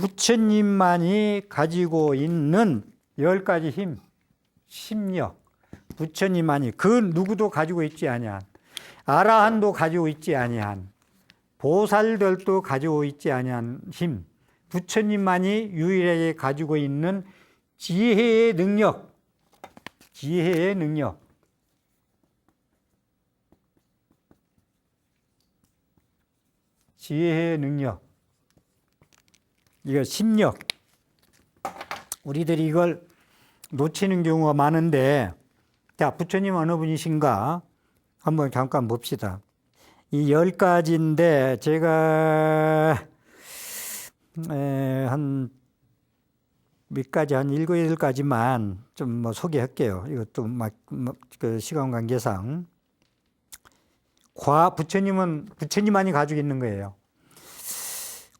부처님만이 가지고 있는 10가지 힘, 심력. 부처님만이 그 누구도 가지고 있지 아니한, 아라한도 가지고 있지 아니한, 보살들도 가지고 있지 아니한 힘, 부처님만이 유일하게 가지고 있는 지혜의 능력, 지혜의 능력. 지혜의 능력. 이거 심력. 우리들이 이걸 놓치는 경우가 많은데, 자, 부처님 어느 분이신가? 한번 잠깐 봅시다. 이 10가지인데, 제가, 한 몇 가지, 한 7, 8가지만 좀 뭐 소개할게요. 이것도 그 시간 관계상. 부처님만이 가지고 있는 거예요.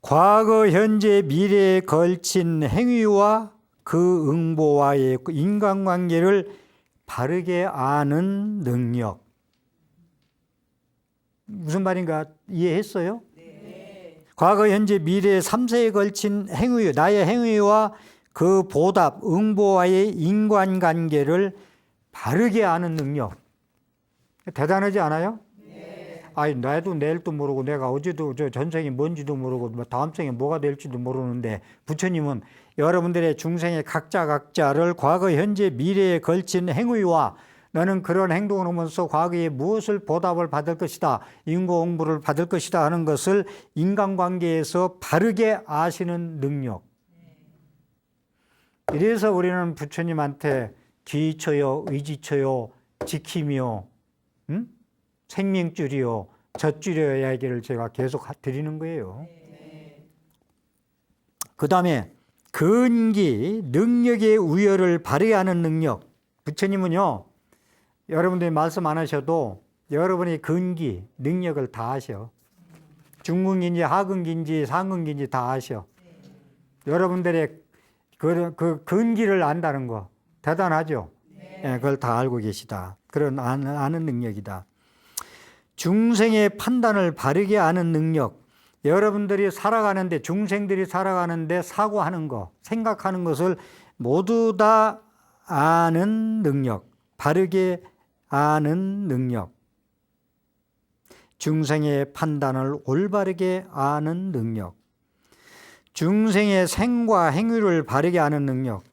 과거, 현재, 미래에 걸친 행위와 그 응보와의 인간관계를 바르게 아는 능력. 무슨 말인가 이해했어요? 네. 과거, 현재, 미래 3세에 걸친 행위, 나의 행위와 그 보답, 응보와의 인간관계를 바르게 아는 능력. 대단하지 않아요? 네. 아니, 나도 내일도 모르고 내가 어제도 저 전생이 뭔지도 모르고 다음 생에 뭐가 될지도 모르는데 부처님은 여러분들의 중생의 각자를 과거, 현재, 미래에 걸친 행위와 너는 그런 행동을 하면서 과거에 무엇을 보답을 받을 것이다, 인고응보를 받을 것이다 하는 것을 인간관계에서 바르게 아시는 능력. 이래서 우리는 부처님한테 기초요, 의지초요, 지킴이요, 생명줄이요, 젖줄이요 이야기를 제가 계속 드리는 거예요. 그 다음에 근기, 능력의 우열을 바르게 하는 능력. 부처님은요, 여러분들이 말씀 안 하셔도 여러분의 근기, 능력을 다 아셔. 중근기인지 하근기인지 상근기인지 다 아셔. 여러분들의 그 근기를 안다는 거 대단하죠? 네. 예, 그걸 다 알고 계시다. 그런 아는 능력이다. 중생의 판단을 바르게 아는 능력. 여러분들이 살아가는데, 중생들이 살아가는데 사고하는 거, 생각하는 것을 모두 다 아는 능력. 바르게 아는 능력. 중생의 판단을 올바르게 아는 능력. 중생의 생과 행위를 바르게 아는 능력.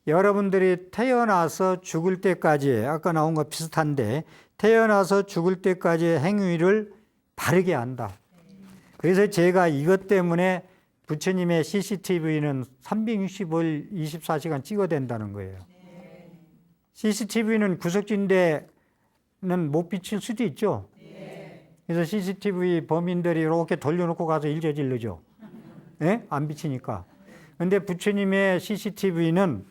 여러분들이 태어나서 죽을 때까지, 아까 나온 거 비슷한데, 태어나서 죽을 때까지 행위를 바르게 안다. 그래서 제가 이것 때문에 부처님의 CCTV는 365일 24시간 찍어야 된다는 거예요. CCTV는 구석진데는 못 비칠 수도 있죠. 그래서 CCTV 범인들이 이렇게 돌려놓고 가서 일 저지르죠. 예? 안 비치니까. 근데 부처님의 CCTV는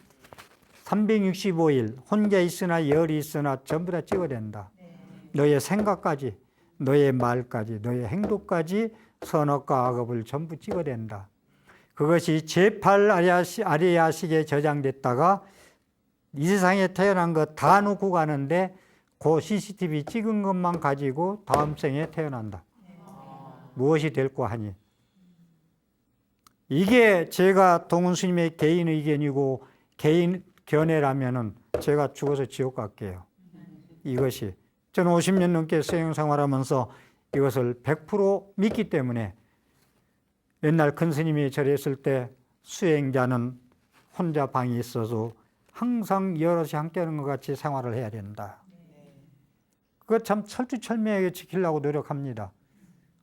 365일 혼자 있으나 열이 있으나 전부 다 찍어야 된다. 너의 생각까지, 너의 말까지, 너의 행동까지 선악과 악업을 전부 찍어야 된다. 그것이 제8 아리야식에 저장됐다가 이 세상에 태어난 거 다 놓고 가는데 그 CCTV 찍은 것만 가지고 다음 생에 태어난다. 무엇이 될까 하니. 이게 제가 동훈 스님의 개인 의견이고 개인 견해라면은 제가 죽어서 지옥 갈게요. 이것이. 저는 50년 넘게 수행 생활하면서 이것을 100% 믿기 때문에 옛날 큰 스님이 절했을 때 수행자는 혼자 방에 있어도 항상 여럿이 함께하는 것 같이 생활을 해야 된다. 그거 참 철두철미하게 지키려고 노력합니다.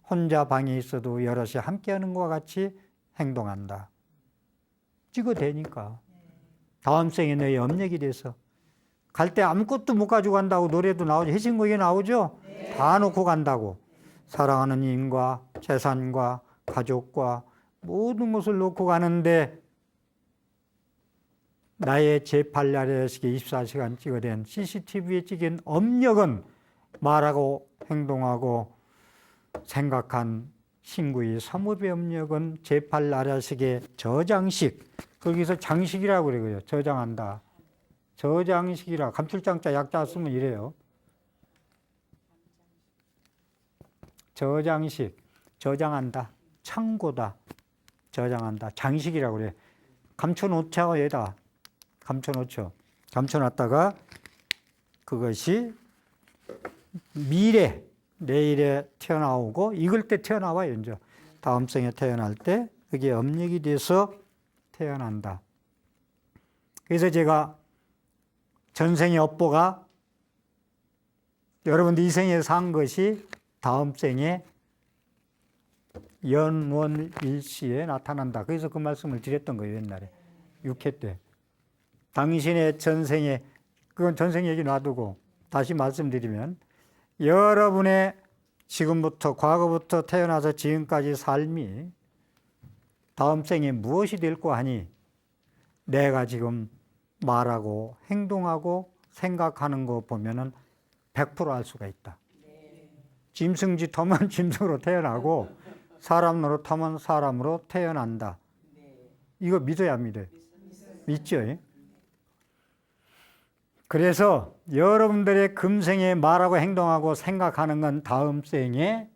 혼자 방에 있어도 여럿이 함께하는 것과 같이 행동한다. 찍어대니까. 다음 생에 너의 업력이 돼서. 갈 때 아무것도 못 가지고 간다고 노래도 나오죠. 해신곡에 나오죠? 네. 다 놓고 간다고. 사랑하는 인과 재산과 가족과 모든 것을 놓고 가는데 나의 제8야례식에 24시간 찍어댄 CCTV에 찍힌 업력은 말하고 행동하고 생각한 신구의 사무배 업력은 제8야례식의 저장식. 거기서 장식이라고 그래요. 저장한다. 저장식이라. 감출장자 약자 쓰면 이래요. 저장식. 저장한다. 창고다. 저장한다. 장식이라고 그래. 감춰놓자, 얘다. 감춰놓죠. 감춰놨다가 그것이 미래, 내일에 튀어나오고, 익을 때 튀어나와요, 이제. 다음 생에 태어날 때, 그게 업력이 돼서 태어난다. 그래서 제가 전생의 업보가 여러분들 이 생에 산 것이 다음 생에 연원일시에 나타난다. 그래서 그 말씀을 드렸던 거예요, 옛날에. 6회 때. 당신의 전생에, 그건 전생 얘기 놔두고 다시 말씀드리면, 여러분의 지금부터, 과거부터 태어나서 지금까지 삶이 다음 생에 무엇이 될고 하니, 내가 지금 말하고 행동하고 생각하는 거 보면은 100% 알 수가 있다. 짐승짓 하면 짐승으로 태어나고, 사람 노릇하면 사람으로 태어난다. 이거 믿어야 믿어요. 믿죠? 그래서 여러분들의 금생에 말하고 행동하고 생각하는 건 다음 생에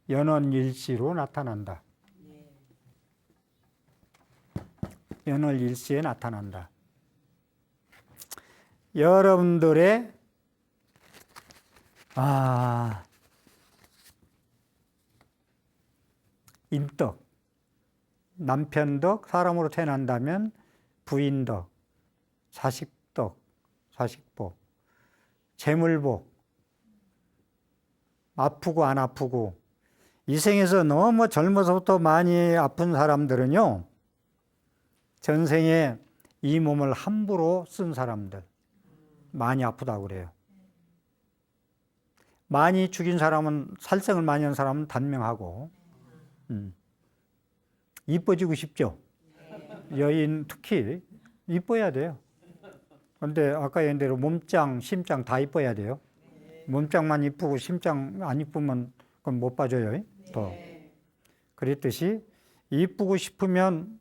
연원일시로 나타난다. 연원일시에 나타난다. 여러분들의 인덕, 남편덕, 사람으로 태어난다면 부인덕, 자식덕, 자식복, 재물복, 아프고 안 아프고, 이 생에서 너무 젊어서부터 많이 아픈 사람들은요, 전생에 이 몸을 함부로 쓴 사람들, 많이 아프다고 그래요. 많이 죽인 사람은, 살생을 많이 한 사람은 단명하고, 이뻐지고 싶죠? 여인 특히 이뻐야 돼요. 그런데 아까 얘기한 대로 몸짱, 심짱 다 이뻐야 돼요. 몸짱만 이쁘고 심짱 안 이쁘면 그건 못 봐줘요. 더. 그랬듯이 이쁘고 싶으면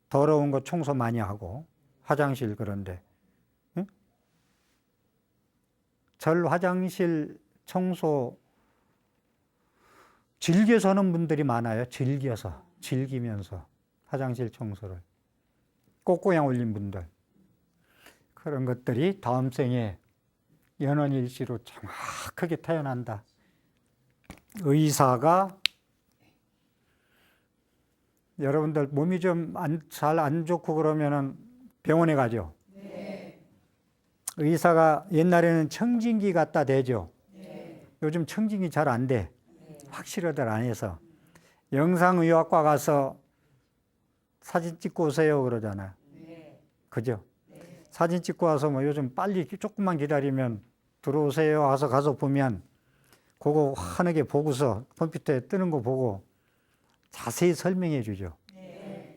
더러운 거 청소 많이 하고, 화장실 그런데. 응? 절 화장실 청소 즐겨서 하는 분들이 많아요. 즐기면서 화장실 청소를. 꽃고양 올린 분들. 그런 것들이 다음 생에 연원일시로 정확하게 태어난다. 의사가 여러분들 몸이 좀 잘 안 좋고 그러면은 병원에 가죠. 의사가 옛날에는 청진기 갖다 대죠. 요즘 청진기 잘 안 돼. 확실하들 안 해서. 영상의학과 가서 사진 찍고 오세요 그러잖아요. 그죠? 사진 찍고 와서 뭐 요즘 빨리 조금만 기다리면 들어오세요 와서 가서 보면 그거 환하게 보고서 컴퓨터에 뜨는 거 보고 자세히 설명해 주죠.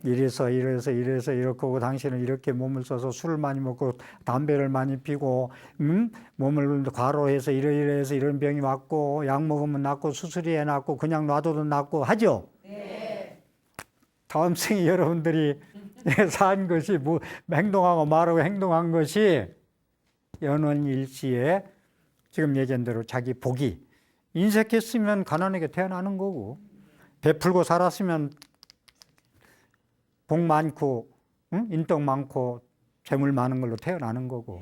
이래서 이렇고 당신은 이렇게 몸을 써서 술을 많이 먹고 담배를 많이 피고 몸을 과로해서 이래서 이런 병이 왔고 약 먹으면 낫고 수술이 낫고 그냥 놔둬도 낫고 하죠. 다음 생에 여러분들이 산 것이 뭐 행동하고 말하고 행동한 것이 연원일시에 지금 얘기한 대로 자기 복이 인색했으면 가난하게 태어나는 거고 베풀고 살았으면 복 많고 인덕 많고 재물 많은 걸로 태어나는 거고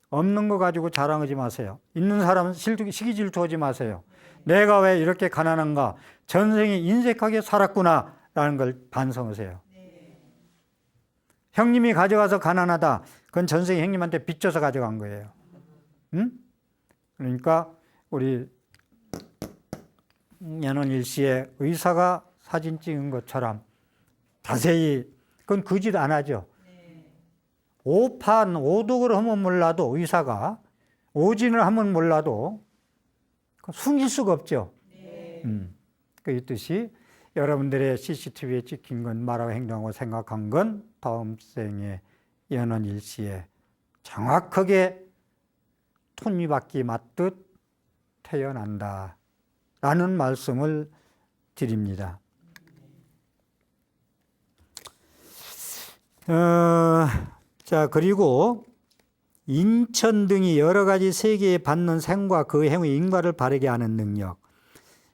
없는 거 가지고 자랑하지 마세요. 있는 사람은 시기 질투하지 마세요. 내가 왜 이렇게 가난한가? 전생에 인색하게 살았구나 라는 걸 반성하세요. 형님이 가져가서 가난하다. 그건 전생에 형님한테 빚져서 가져간 거예요. 그러니까 우리 연원일시에 의사가 사진 찍은 것처럼 자세히, 그건 거짓 안 하죠. 오판, 오독을 하면 몰라도 의사가 오진을 하면 몰라도 숨길 수가 없죠. 그 뜻이 여러분들의 CCTV에 찍힌 건 말하고 행동하고 생각한 건 다음 생에 연원일시에 정확하게 톱니바퀴 맞듯 태어난다 라는 말씀을 드립니다. 자, 그리고 인천 등이 여러 가지 세계에 받는 생과 그 행의 인과를 바르게 하는 능력.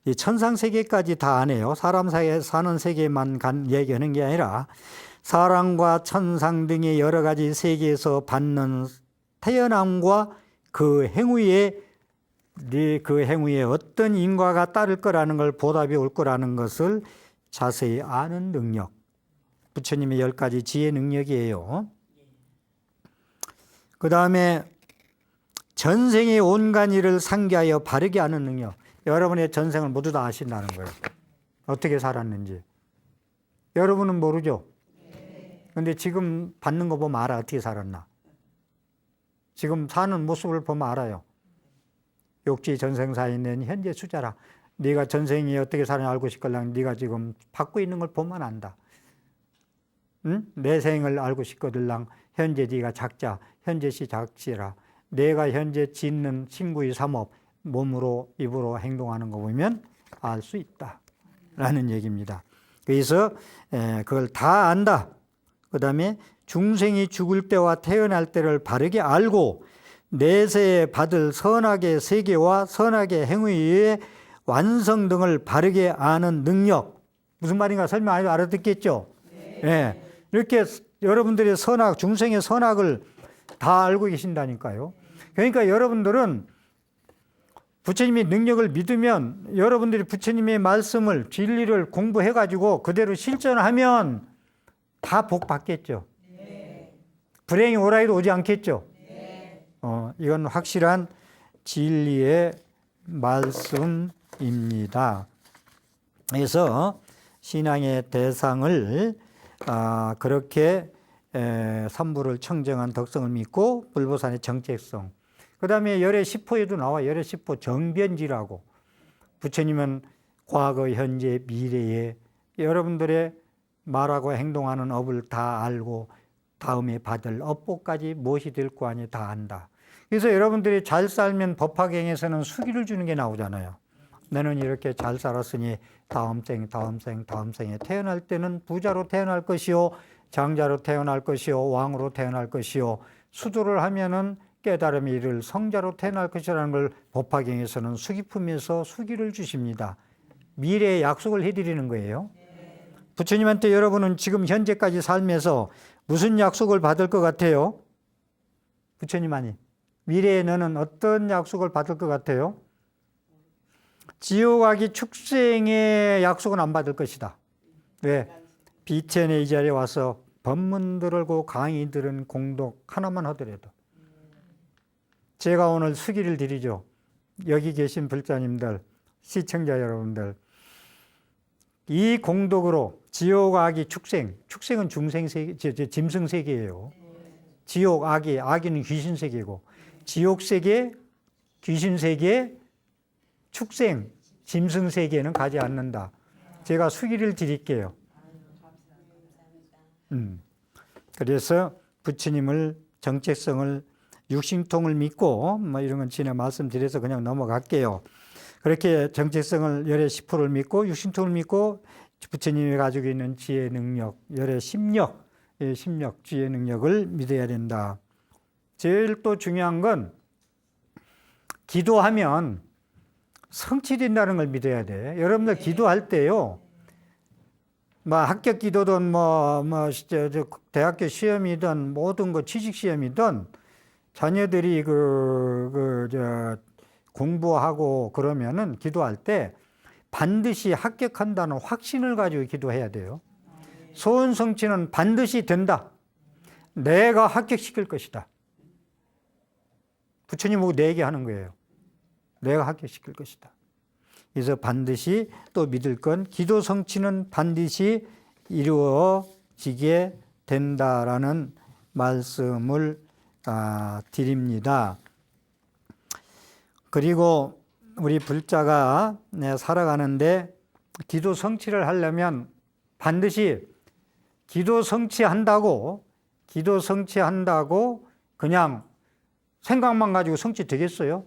이 천상 세계까지 다 안 해요. 사람 사이에 사는 세계만 얘기하는 게 아니라 사람과 천상 등의 여러 가지 세계에서 받는 태어남과 그 행위에 그 행위에 어떤 인과가 따를 거라는 걸, 보답이 올 거라는 것을 자세히 아는 능력. 부처님의 10가지 지혜 능력이에요. 그 다음에 전생의 온갖 일을 상기하여 바르게 하는 능력. 여러분의 전생을 모두 다 아신다는 거예요. 어떻게 살았는지. 여러분은 모르죠? 근데 지금 받는 거 보면 알아. 어떻게 살았나. 지금 사는 모습을 보면 알아요. 욕지 전생사에 있는 현재 수자라. 네가 전생이 어떻게 사는지 알고 싶거든. 네가 지금 받고 있는 걸 보면 안다. 응? 내 생을 알고 싶거든. 현재 네가 작자, 현재시 작시라. 내가 현재 짓는 신구의 삼업, 몸으로 입으로 행동하는 거 보면 알 수 있다 라는 얘기입니다. 그래서 그걸 다 안다. 그 다음에 중생이 죽을 때와 태어날 때를 바르게 알고 내세에 받을 선악의 세계와 선악의 행위의 완성 등을 바르게 아는 능력. 무슨 말인가 설명 안 해도 알아듣겠죠? 네. 이렇게 여러분들의 선악, 중생의 선악을 다 알고 계신다니까요. 그러니까 여러분들은 부처님의 능력을 믿으면 여러분들이 부처님의 말씀을, 진리를 공부해가지고 그대로 실천하면 다 복 받겠죠. 불행이 오라 해도 오지 않겠죠. 이건 확실한 진리의 말씀입니다. 그래서 신앙의 대상을 그렇게 삼부를 청정한 덕성을 믿고 불보산의 정체성. 그 다음에 열의 10호에도 나와. 열의 10호 정변지라고. 부처님은 과거, 현재, 미래에 여러분들의 말하고 행동하는 업을 다 알고 다음에 받을 업보까지 무엇이 될 거 아니 다 안다. 그래서 여러분들이 잘 살면 법화경에서는 수기를 주는 게 나오잖아요. 너는 이렇게 잘 살았으니 다음 생에 태어날 때는 부자로 태어날 것이요, 장자로 태어날 것이요, 왕으로 태어날 것이요, 수도를 하면은 깨달음이 이를 성자로 태어날 것이라는 걸 법화경에서는 수기품에서 수기를 주십니다. 미래의 약속을 해드리는 거예요. 부처님한테 여러분은 지금 현재까지 살면서 무슨 약속을 받을 것 같아요? 부처님 아니. 미래에 너는 어떤 약속을 받을 것 같아요? 지옥아기 축생의 약속은 안 받을 것이다. 왜? 비천의 이 자리에 와서 법문 들고 강의 들은 공덕 하나만 하더라도. 제가 오늘 수기를 드리죠. 여기 계신 불자님들, 시청자 여러분들. 이 공덕으로 지옥아기 축생은 중생세계, 짐승세계예요. 지옥, 아기는 귀신세계고, 지옥세계, 귀신세계, 축생, 짐승세계는 가지 않는다. 제가 수기를 드릴게요. 그래서 부처님을 정체성을 육신통을 믿고 뭐 이런 건 전에 말씀드려서 그냥 넘어갈게요. 그렇게 정체성을 열의 10호를 믿고 육신통을 믿고 부처님이 가지고 있는 지혜 능력, 열의 심력, 지혜 능력을 믿어야 된다. 제일 또 중요한 건 기도하면 성취된다는 걸 믿어야 돼. 여러분들 기도할 때요, 뭐 합격 기도든 대학교 시험이든 모든 거 취직 시험이든 자녀들이 공부하고 그러면은 기도할 때 반드시 합격한다는 확신을 가지고 기도해야 돼요. 소원 성취는 반드시 된다. 내가 합격시킬 것이다. 부처님 보고 내 얘기하는 거예요. 내가 합격시킬 것이다. 그래서 반드시 또 믿을 건 기도 성취는 반드시 이루어지게 된다라는 말씀을 드립니다. 그리고 우리 불자가 살아가는데 기도 성취를 하려면 반드시 기도 성취한다고 그냥 생각만 가지고 성취 되겠어요?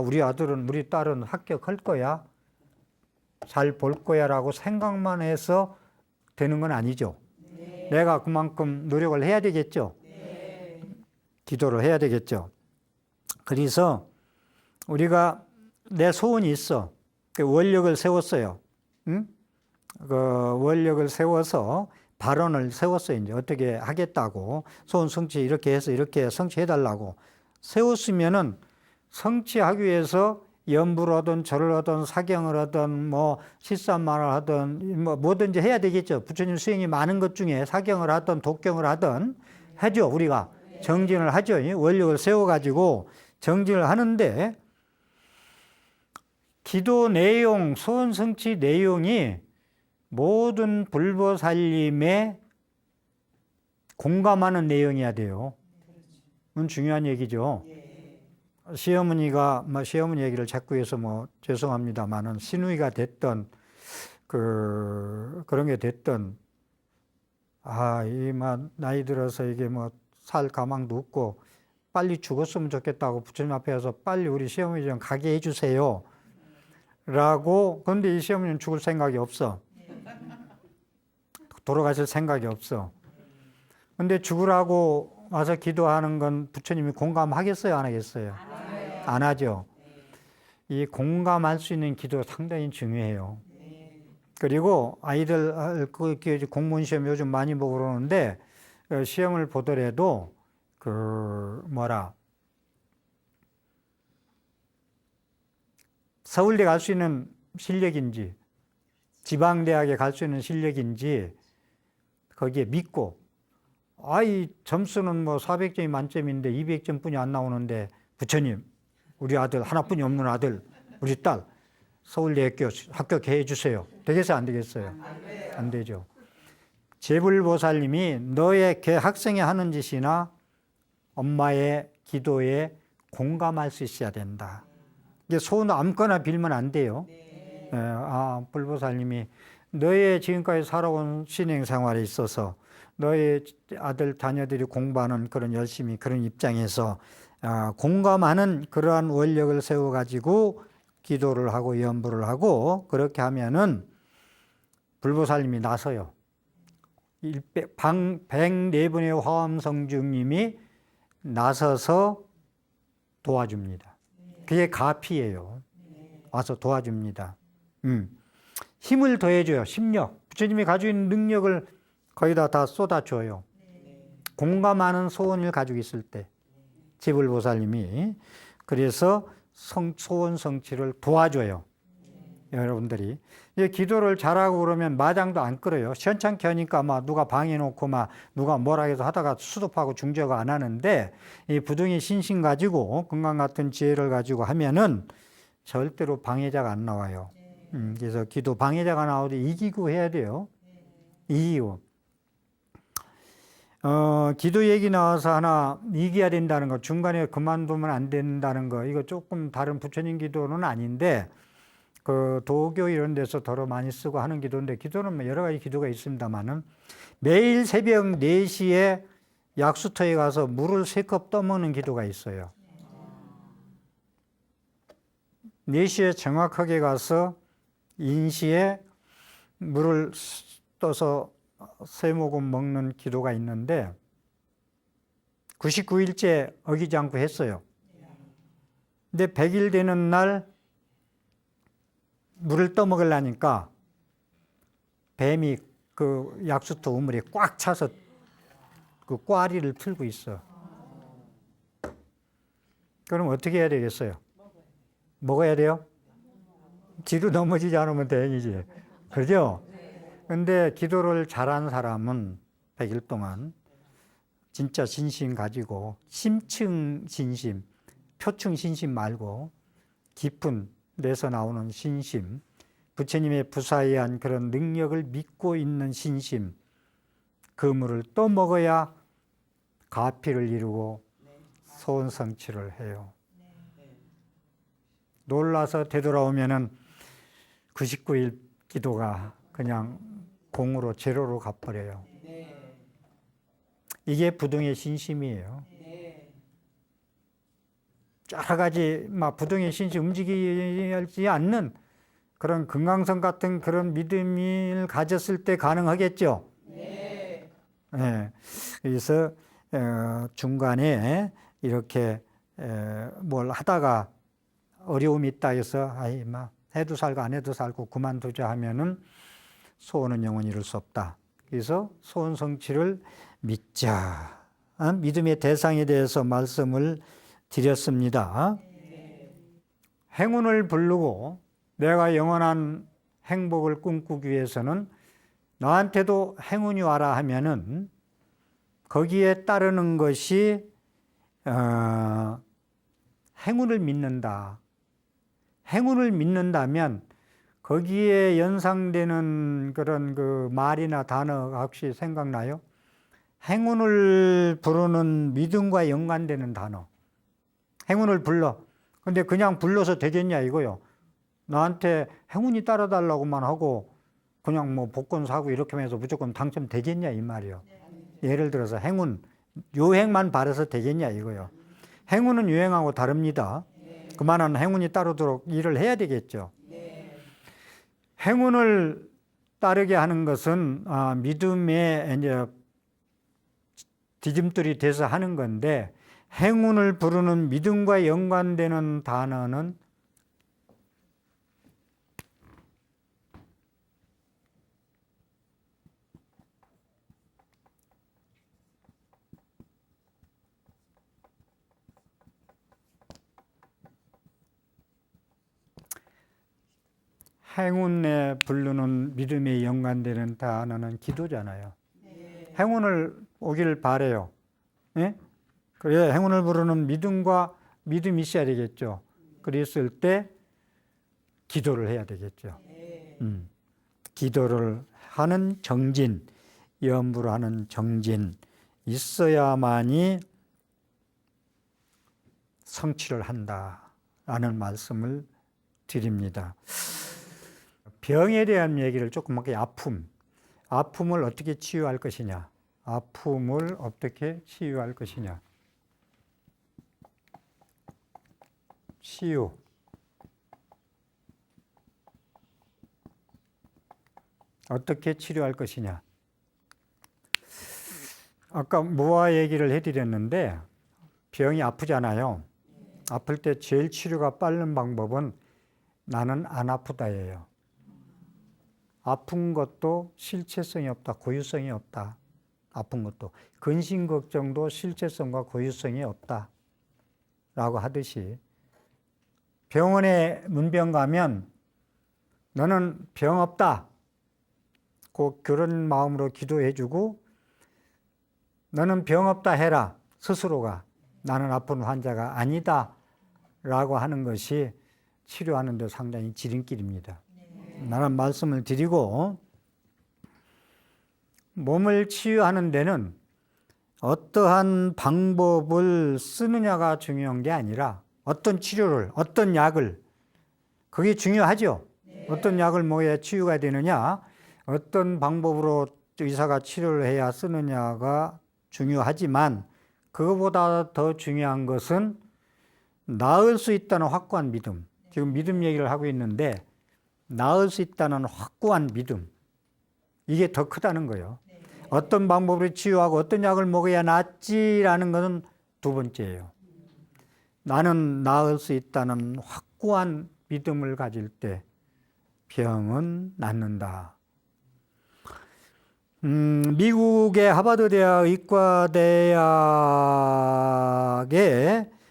우리 아들은, 우리 딸은 합격할 거야, 잘 볼 거야 라고 생각만 해서 되는 건 아니죠. 내가 그만큼 노력을 해야 되겠죠. 기도를 해야 되겠죠. 그래서 우리가 내 소원이 있어. 그 원력을 세웠어요. 응? 그 원력을 세워서 발언을 세웠어요. 이제 어떻게 하겠다고 소원 성취 이렇게 해서 이렇게 성취해달라고 세웠으면은 성취하기 위해서 연부를 하든 절을 하든 사경을 하든 뭐 실산말을 하든 뭐 뭐든지 해야 되겠죠. 부처님 수행이 많은 것 중에 사경을 하든 독경을 하든 하죠. 우리가 정진을 하죠. 원력을 세워가지고 정진을 하는데 기도 내용, 소원 성취 내용이 모든 불보살님의 공감하는 내용이어야 돼요. 그건 중요한 얘기죠. 시어머니가 시어머니 얘기를 자꾸 해서 죄송합니다만은 시누이가 됐던 그런 게 됐던 나이 들어서 이게 살 가망도 없고 빨리 죽었으면 좋겠다고 부처님 앞에 와서 빨리 우리 시어머니 좀 가게 해주세요. 라고. 그런데 이 시어머니는 죽을 생각이 없어. 돌아가실 생각이 없어. 근데 죽으라고 와서 기도하는 건 부처님이 공감하겠어요? 안 하겠어요? 안 하죠. 이 공감할 수 있는 기도 상당히 중요해요. 그리고 아이들 공무원 시험 요즘 많이 보고 그러는데 시험을 보더라도 서울대 갈 수 있는 실력인지 지방대학에 갈 수 있는 실력인지 거기에 믿고 점수는 400점이 만점인데 200점뿐이 안 나오는데 부처님 우리 아들 하나뿐이 없는 아들 우리 딸 서울대 합격해 주세요. 되겠어요? 안 되겠어요? 안 되죠. 제불보살님이 너의 학생이 하는 짓이나 엄마의 기도에 공감할 수 있어야 된다. 이게 소원 아무거나 빌면 안 돼요. 불보살님이 너의 지금까지 살아온 신행생활에 있어서 너의 아들 자녀들이 공부하는 그런 열심히 그런 입장에서 공감하는 그러한 원력을 세워가지고 기도를 하고 연부를 하고 그렇게 하면은 불보살님이 나서요. 104분의 화엄성중님이 나서서 도와줍니다. 그게 가피예요. 와서 도와줍니다. 힘을 더해줘요. 심력. 부처님이 가지고 있는 능력을 거기다 다 쏟아줘요. 공감하는 소원을 가지고 있을 때 제불보살님이 그래서 소원 성취를 도와줘요. 여러분들이 기도를 잘하고 그러면 마장도 안 끌어요. 시원찮게 하니까 누가 방해놓고 누가 뭐라 해서 하다가 수습하고 중저가 안 하는데 이 부등의 신심 가지고 건강 같은 지혜를 가지고 하면은 절대로 방해자가 안 나와요. 그래서 기도 방해자가 나오도 이기고 해야 돼요. 이기고. 기도 얘기 나와서 하나 이겨야 된다는 거, 중간에 그만두면 안 된다는 거, 이거 조금 다른 부처님 기도는 아닌데, 도교 이런 데서 더러 많이 쓰고 하는 기도인데, 기도는 여러 가지 기도가 있습니다만은, 매일 새벽 4시에 약수터에 가서 물을 3컵 떠먹는 기도가 있어요. 4시에 정확하게 가서 인시에 물을 떠서 3모금 먹는 기도가 있는데 99일째 어기지 않고 했어요. 근데 100일 되는 날 물을 떠먹으려니까 뱀이 그 약수터 우물에 꽉 차서 그 꽈리를 틀고 있어. 그럼 어떻게 해야 되겠어요? 먹어야 돼요? 뒤로 넘어지지 않으면 다행이지. 그죠? 근데 기도를 잘한 사람은 100일 동안 진짜 진심 가지고 심층 진심, 표층 진심 말고 깊은 데서 나오는 신심, 부처님의 부사의한 그런 능력을 믿고 있는 신심, 그 물을 또 먹어야 가피를 이루고 소원 성취를 해요. 놀라서 되돌아오면은 99일 기도가 그냥 공으로 제로로 가버려요. 이게 부등의 신심이에요. 여러 가지 부등의 신심 움직이지 않는 그런 금강석 같은 그런 믿음을 가졌을 때 가능하겠죠. 네. 그래서 중간에 이렇게 뭘 하다가 어려움이 있다 해서 해도 살고 안 해도 살고 그만두자 하면은 소원은 영원히 이룰 수 없다. 그래서 소원 성취를 믿자. 믿음의 대상에 대해서 말씀을 드렸습니다. 행운을 부르고 내가 영원한 행복을 꿈꾸기 위해서는 나한테도 행운이 와라 하면은 거기에 따르는 것이 행운을 믿는다. 행운을 믿는다면 거기에 연상되는 그런 그 말이나 단어가 혹시 생각나요? 행운을 부르는 믿음과 연관되는 단어. 행운을 불러. 근데 그냥 불러서 되겠냐 이거요. 나한테 행운이 따라달라고만 하고 그냥 뭐 복권 사고 이렇게 해서 무조건 당첨되겠냐 이 말이요. 예를 들어서 행운, 요행만 바라서 되겠냐 이거요. 행운은 요행하고 다릅니다. 그만한 행운이 따르도록 일을 해야 되겠죠. 행운을 따르게 하는 것은 믿음의 이제 디딤돌이 돼서 하는 건데, 행운을 부르는 믿음과 연관되는 단어는 행운에 부르는 믿음에 연관되는 단어는 기도잖아요. 행운을 오길 바래요. 예? 그래 행운을 부르는 믿음과 믿음이 있어야 되겠죠. 그랬을 때 기도를 해야 되겠죠. 기도를 하는 정진, 염불을 하는 정진 있어야만이 성취를 한다라는 말씀을 드립니다. 병에 대한 얘기를 조금 할게요. 아픔을 어떻게 치유할 것이냐. 아픔을 어떻게 치유할 것이냐. 치유. 어떻게 치료할 것이냐. 아까 무화 얘기를 해드렸는데 병이 아프잖아요. 아플 때 제일 치료가 빠른 방법은 나는 안 아프다예요. 아픈 것도 실체성이 없다, 고유성이 없다. 아픈 것도. 근심 걱정도 실체성과 고유성이 없다. 라고 하듯이 병원에 문병 가면 너는 병 없다. 꼭 그런 마음으로 기도해주고 너는 병 없다 해라. 스스로가. 나는 아픈 환자가 아니다. 라고 하는 것이 치료하는 데 상당히 지름길입니다. 라는 말씀을 드리고, 몸을 치유하는 데는 어떠한 방법을 쓰느냐가 중요한 게 아니라 어떤 치료를, 어떤 약을, 그게 중요하죠. 어떤 약을 먹어야 치유가 되느냐, 어떤 방법으로 의사가 치료를 해야 쓰느냐가 중요하지만 그것보다 더 중요한 것은 나을 수 있다는 확고한 믿음. 지금 믿음 얘기를 하고 있는데 나을 수 있다는 확고한 믿음. 이게 더 크다는 거예요. 어떤 방법으로 치유하고 어떤 약을 먹어야 낫지라는 것은 두 번째예요. 나는 나을 수 있다는 확고한 믿음을 가질 때 병은 낫는다. 미국의 하버드 대학 의과대학에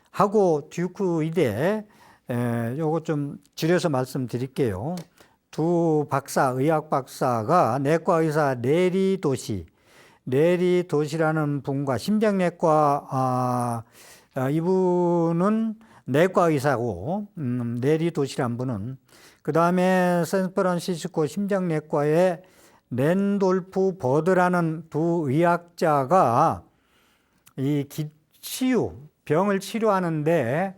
하고 듀크 의대, 요거 좀 줄여서 말씀드릴게요. 두 박사, 의학 박사가 내과 의사 레리 도시라는 분과 심장내과, 이분은 내과 의사고, 레리 도시라는 분은, 그 다음에 샌프란시스코 심장내과의 랜돌프 버드라는 두 의학자가 이 병을 치료하는데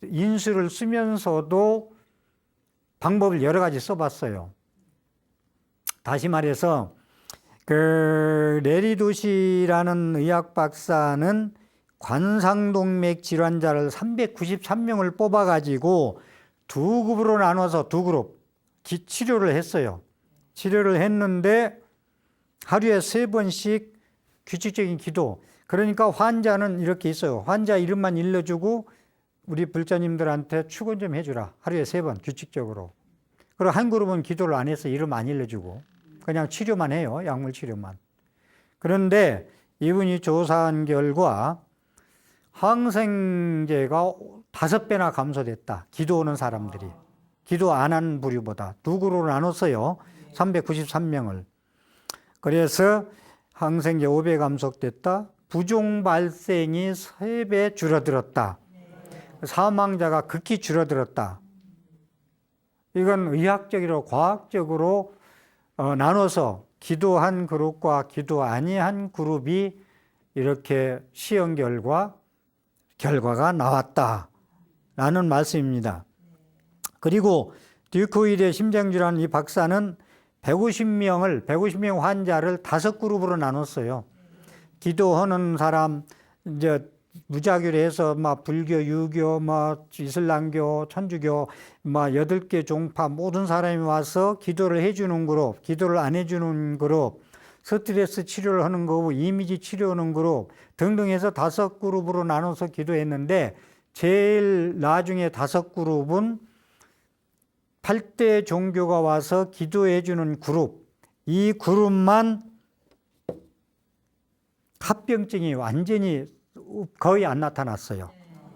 인수를 쓰면서도 방법을 여러 가지 써봤어요. 다시 말해서 그 레리 도시라는 의학 박사는 관상동맥 질환자를 393명을 뽑아가지고 두 그룹으로 나눠서 두 그룹 치료를 했어요. 치료를 했는데 하루에 3번씩 규칙적인 기도, 그러니까 환자는 이렇게 있어요. 환자 이름만 일러주고 우리 불자님들한테 축원 좀 해주라. 하루에 3번 규칙적으로. 그리고 한 그룹은 기도를 안 해서 이름 안 일러주고 그냥 치료만 해요. 약물 치료만. 그런데 이분이 조사한 결과 항생제가 5배나 감소됐다. 기도 오는 사람들이. 기도 안 한 부류보다. 두 그룹으로 나눴어요. 393명을. 그래서 항생제 5배 감소됐다. 부종 발생이 3배 줄어들었다. 사망자가 극히 줄어들었다. 이건 의학적이고 과학적으로 나눠서 기도한 그룹과 기도 아니한 그룹이 이렇게 시험 결과가 나왔다라는 말씀입니다. 그리고 듀크윌의 심장질환 이 박사는 150명 환자를 5그룹으로 나눴어요. 기도하는 사람, 이제 무자결해서 막 불교, 유교, 뭐 이슬람교, 천주교, 막 8개 종파 모든 사람이 와서 기도를 해주는 그룹, 기도를 안 해주는 그룹, 스트레스 치료를 하는 그룹, 이미지 치료하는 그룹 등등 해서 5그룹으로 나눠서 기도했는데 제일 나중에 5그룹은 8대 종교가 와서 기도해 주는 그룹, 이 그룹만 합병증이 완전히 거의 안 나타났어요.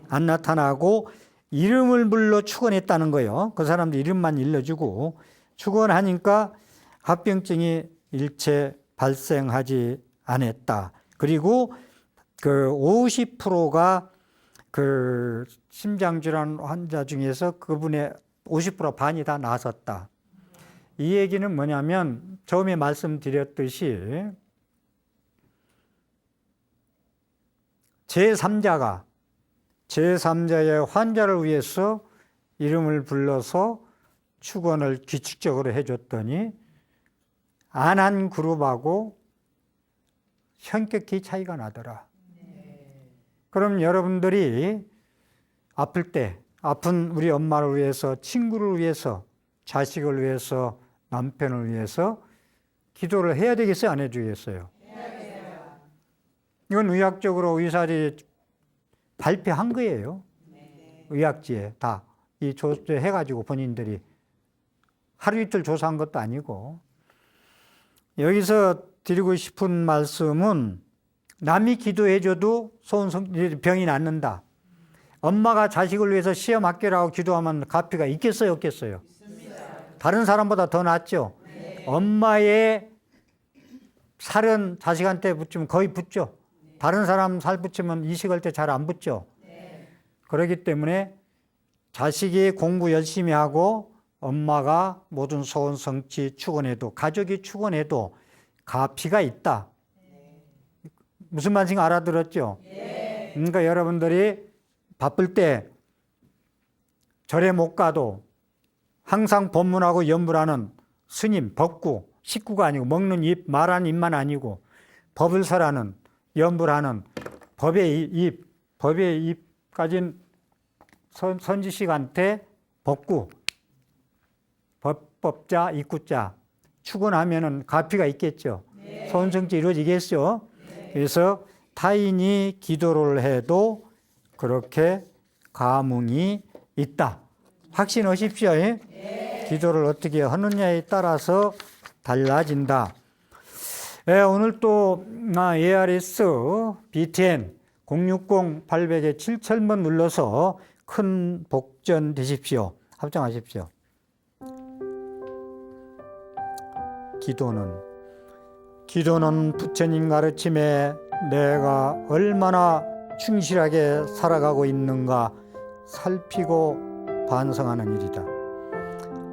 안 나타나고 이름을 불러 축원했다는 거예요. 그 사람들 이름만 일러주고 축원하니까 합병증이 일체 발생하지 않았다. 그리고 그 50%가 그 심장질환 환자 중에서 그분의 50% 반이 다 나섰다. 이 얘기는 뭐냐면 처음에 말씀드렸듯이 제3자의 환자를 위해서 이름을 불러서 축원을 규칙적으로 해줬더니 안 한 그룹하고 현격히 차이가 나더라. 그럼 여러분들이 아플 때 아픈 우리 엄마를 위해서, 친구를 위해서, 자식을 위해서, 남편을 위해서 기도를 해야 되겠어요? 안 해주겠어요? 이건 의학적으로 의사들이 발표한 거예요. 의학지에 다. 이 조사해가지고 본인들이 하루 이틀 조사한 것도 아니고. 여기서 드리고 싶은 말씀은 남이 기도해줘도 병이 낫는다. 엄마가 자식을 위해서 시험 합격하고 기도하면 가피가 있겠어요? 없겠어요? 다른 사람보다 더 낫죠? 엄마의 살은 자식한테 붙이면 거의 붙죠? 다른 사람 살 붙이면 이식할 때 잘 안 붙죠? 그렇기 때문에 자식이 공부 열심히 하고 엄마가 모든 소원 성취 축원해도, 가족이 축원해도 가피가 있다. 무슨 말인지 알아들었죠? 그러니까 여러분들이 바쁠 때 절에 못 가도 항상 법문하고 연불하는 스님, 법구, 식구가 아니고 먹는 입, 말하는 입만 아니고 법을 설하는, 연불하는 법의 입 가진 선지식한테 법구, 법자, 입구자 축원하면은 가피가 있겠죠. 소원성취 이루어지겠죠. 그래서 타인이 기도를 해도 그렇게 감흥이 있다. 확신하십시오. 기도를 어떻게 하느냐에 따라서 달라진다. 오늘 또 ARS BTN 060-800에 7000번 눌러서 큰 복전 되십시오. 합장하십시오. 기도는 부처님 가르침에 내가 얼마나 충실하게 살아가고 있는가 살피고 반성하는 일이다.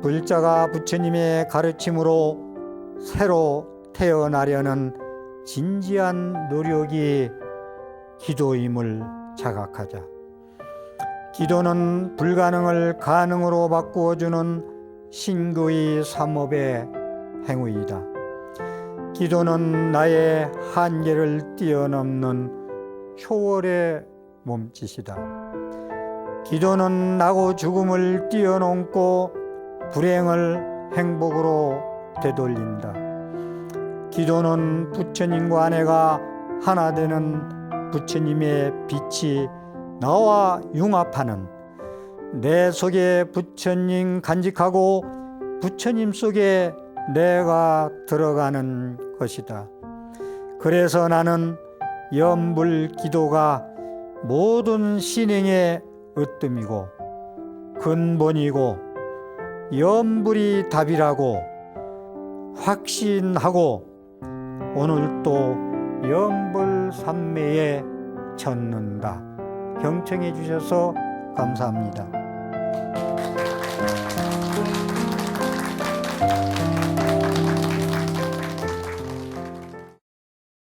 불자가 부처님의 가르침으로 새로 태어나려는 진지한 노력이 기도임을 자각하자. 기도는 불가능을 가능으로 바꾸어주는 신교의 삼업의 행위이다. 기도는 나의 한계를 뛰어넘는 초월의 몸짓이다. 기도는 나고 죽음을 뛰어넘고 불행을 행복으로 되돌린다. 기도는 부처님과 내가 하나 되는 부처님의 빛이 나와 융합하는 내 속에 부처님 간직하고 부처님 속에 내가 들어가는 것이다. 그래서 나는 염불 기도가 모든 신행의 으뜸이고 근본이고 염불이 답이라고 확신하고 오늘 또 염불삼매에 젖는다. 경청해 주셔서 감사합니다.